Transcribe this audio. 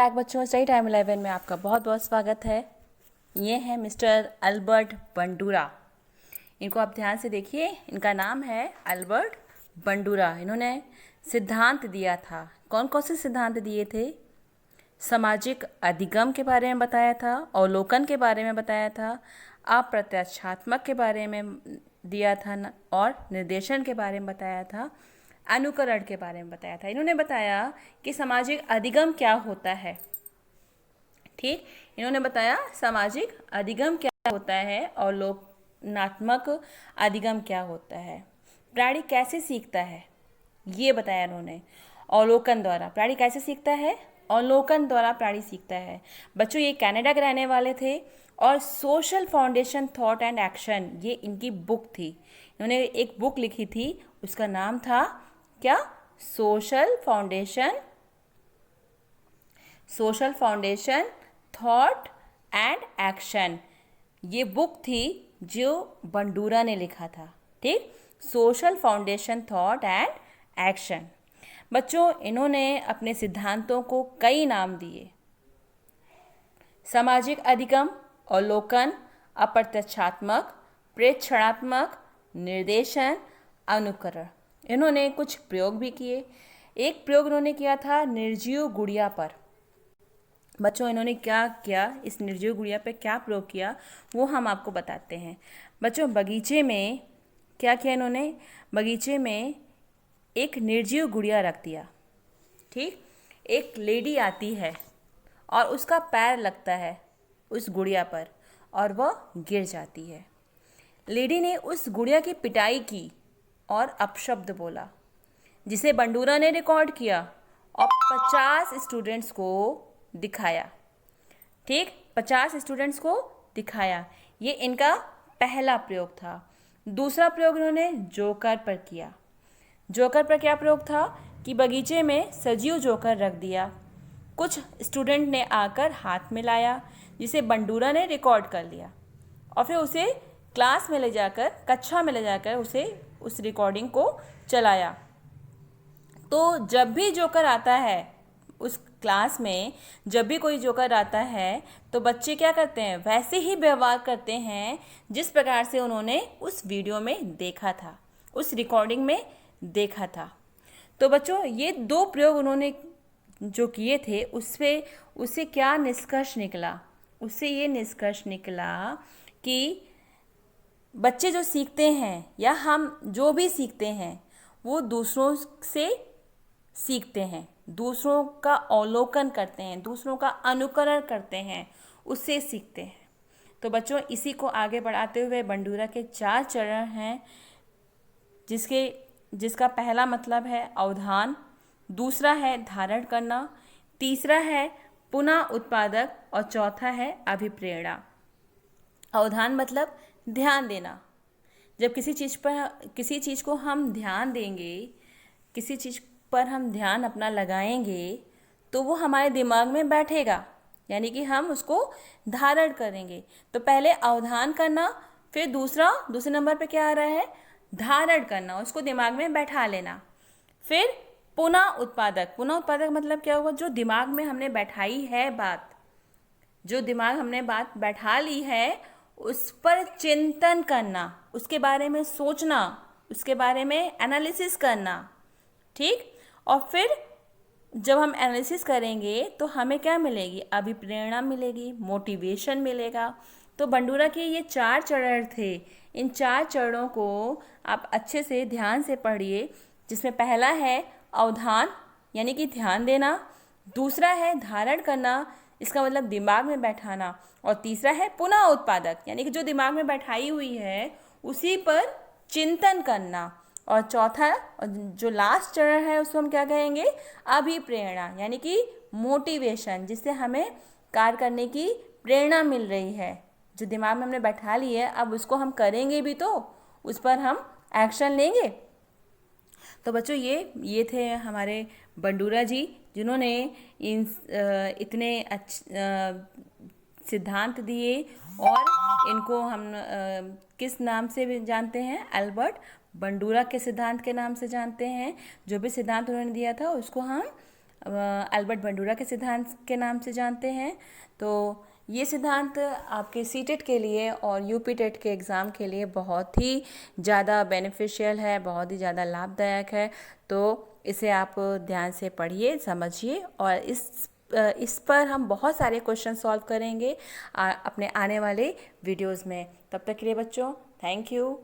Back बच्चों। Study time 11 में आपका बहुत बहुत स्वागत है। ये हैं मिस्टर अल्बर्ट बंडूरा। इनको आप ध्यान से देखिए, इनका नाम है अल्बर्ट बंडूरा। इन्होंने सिद्धांत दिया था। कौन कौन से सिद्धांत दिए थे? सामाजिक अधिगम के बारे में बताया था, अवलोकन के बारे में बताया था, अप्रत्याशात्मक के बारे में दिया था और निर्देशन के बारे में बताया था, अनुकरण के बारे में बताया था। इन्होंने बताया कि सामाजिक अधिगम क्या होता है। ठीक, इन्होंने बताया सामाजिक अधिगम क्या होता है, अवलोकनात्मक अधिगम क्या होता है, प्राणी कैसे सीखता है, ये बताया इन्होंने। अवलोकन द्वारा प्राणी कैसे सीखता है? अवलोकन द्वारा प्राणी सीखता है। बच्चों, ये कनाडा के रहने वाले थे और social foundation thought and action, ये इनकी बुक थी। इन्होंने एक बुक लिखी थी, उसका नाम था क्या? Social foundation thought and action. ये बुक थी जो बंडूरा ने लिखा था। ठीक, social foundation thought and action. बच्चों, इन्होंने अपने सिद्धांतों को कई नाम दिए। सामाजिक अधिगम, अवलोकन, अप्रत्याशात्मक, प्रेक्षणात्मक, निर्देशन, अनुकरण। इन्होंने कुछ प्रयोग भी किए। एक प्रयोग इन्होंने किया था निर्जीव गुड़िया पर। बच्चों, इन्होंने क्या किया, इस निर्जीव गुड़िया पे क्या प्रयोग किया, वो हम आपको बताते हैं। बच्चों, बगीचे में क्या किया इन्होंने? बगीचे में एक निर्जीव गुड़िया रख दिया। ठीक, एक लेडी आती है और उसका पैर लगता है उस गुड़िया पर और वह गिर जाती है। लेडी ने उस गुड़िया की पिटाई की और अपशब्द बोला, जिसे बंडूरा ने रिकॉर्ड किया और 50 स्टूडेंट्स को दिखाया। ठीक, 50 स्टूडेंट्स को दिखाया। ये इनका पहला प्रयोग था। दूसरा प्रयोग इन्होंने जोकर पर किया। जोकर पर क्या प्रयोग था कि बगीचे में सजीव जोकर रख दिया। कुछ स्टूडेंट ने आकर हाथ मिलाया, जिसे बंडूरा ने रिकॉर्ड कर लिया और फिर उसे क्लास में ले जाकर, कक्षा में ले जाकर उसे उस रिकॉर्डिंग को चलाया। तो जब भी जोकर आता है उस क्लास में, जब भी कोई जोकर आता है तो बच्चे क्या करते हैं? वैसे ही व्यवहार करते हैं जिस प्रकार से उन्होंने उस वीडियो में देखा था, उस रिकॉर्डिंग में देखा था। तो बच्चों, ये दो प्रयोग उन्होंने जो किए थे, उससे क्या निष्कर्ष निकला? उससे ये निष्कर्ष निकला कि बच्चे जो सीखते हैं या हम जो भी सीखते हैं वो दूसरों से सीखते हैं, दूसरों का अवलोकन करते हैं, दूसरों का अनुकरण करते हैं, उससे सीखते हैं। तो बच्चों, इसी को आगे बढ़ाते हुए बंडूरा के 4 चरण हैं, जिसका पहला मतलब है अवधान, दूसरा है धारण करना, तीसरा है पुनः उत्पादक और चौथा है अभिप्रेरणा। अवधान मतलब ध्यान देना। जब किसी चीज़ को हम ध्यान देंगे, किसी चीज़ पर हम ध्यान अपना लगाएंगे तो वो हमारे दिमाग में बैठेगा, यानी कि हम उसको धारण करेंगे। तो पहले अवधान करना, फिर दूसरे नंबर पे क्या आ रहा है? धारण करना, उसको दिमाग में बैठा लेना। फिर पुनः उत्पादक मतलब क्या हुआ? जो दिमाग में हमने बैठाई है बात, जो दिमाग हमने बात बैठा ली है, उस पर चिंतन करना, उसके बारे में सोचना, उसके बारे में एनालिसिस करना। ठीक, और फिर जब हम एनालिसिस करेंगे तो हमें क्या मिलेगी? अभिप्रेरणा मिलेगी, मोटिवेशन मिलेगा। तो बंडूरा के ये 4 चरण थे। इन 4 चरणों को आप अच्छे से ध्यान से पढ़िए, जिसमें पहला है अवधान यानी कि ध्यान देना, दूसरा है धारण करना, इसका मतलब दिमाग में बैठाना, और तीसरा है पुनः उत्पादक यानी कि जो दिमाग में बैठाई हुई है उसी पर चिंतन करना, और चौथा और जो लास्ट चरण है उसको हम क्या कहेंगे? अभिप्रेरणा यानी कि मोटिवेशन, जिससे हमें कार्य करने की प्रेरणा मिल रही है। जो दिमाग में हमने बैठा ली है, अब उसको हम करेंगे भी तो उस पर हम एक्शन लेंगे। तो बच्चों, ये थे हमारे बंडूरा जी, जिन्होंने इतने सिद्धांत दिए, और इनको हम किस नाम से भी जानते हैं? अल्बर्ट बंडूरा के सिद्धांत के नाम से जानते हैं। जो भी सिद्धांत उन्होंने दिया था उसको हम अल्बर्ट बंडूरा के सिद्धांत के नाम से जानते हैं। तो ये सिद्धांत आपके सीटेट के लिए और यूपी टेट के एग्ज़ाम के लिए बहुत ही ज़्यादा बेनिफिशियल है, बहुत ही ज़्यादा लाभदायक है। तो इसे आप ध्यान से पढ़िए, समझिए, और इस पर हम बहुत सारे क्वेश्चन सॉल्व करेंगे अपने आने वाले वीडियोस में। तब तक के लिए बच्चों, थैंक यू।